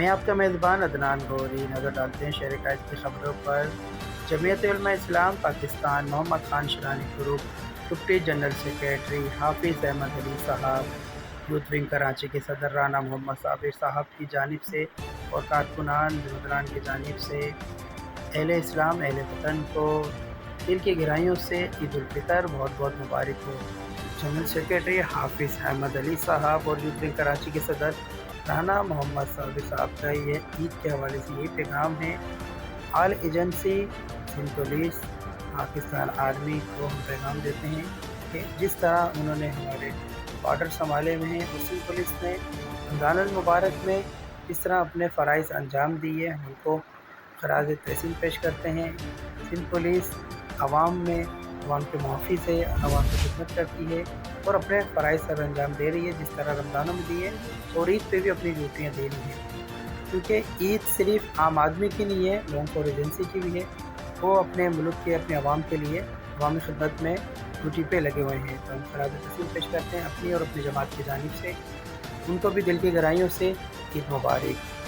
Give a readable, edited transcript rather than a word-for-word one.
آپ کا میزبان عدنان گوری نظر ڈالتے ہیں شہر قائد کی خبروں پر۔ Jamiat Ulema Islam Pakistan Muhammad Khan Sherani group deputy general secretary Hafiz Ahmed علی صاحب، یوتھ ونگ کراچی کے صدر رانا محمد صابر صاحب کی جانب سے اور کارکنان ذمہ کی جانب سے اہل اسلام اہل وطن کو دل کی گہرائیوں سے عید الفطر بہت بہت مبارک ہو۔ جنرل سیکریٹری حافظ احمد علی صاحب اور یوتھ ونگ کراچی کے صدر رانا محمد صابر صاحب کا یہ عید کے حوالے سے یہ پیغام ہے۔ All agency Sindh police Pakistan army کو ہم پیغام دیتے ہیں کہ جس طرح انہوں نے ہمارے بارڈر سنبھالے ہوئے ہیں، سندھ پولیس نے رمضان المبارک میں اس طرح اپنے فرائض انجام دیے، ہم ان کو خراج تحسین پیش کرتے ہیں۔ سندھ پولیس عوام کے محافظ ہے، عوام کی خدمت کرتی ہے اور اپنے فرائض سر انجام دے رہی ہے، جس طرح رمضانوں میں دیے اور عید پہ بھی اپنی ڈیوٹیاں دے رہی ہیں، کیونکہ عید صرف عام آدمی کی نہیں ہے، لوگوں کو ایجنسی کی بھی ہے۔ وہ اپنے ملک کے اپنے عوام کے لیے عوامی خدمت میں ڈیوٹی پہ لگے ہوئے ہیں، تو ہم خراج تحسین پیش کرتے ہیں اپنی اور اپنی جماعت کی جانب سے۔ ان کو بھی دل کی گہرائیوں سے عید مبارک۔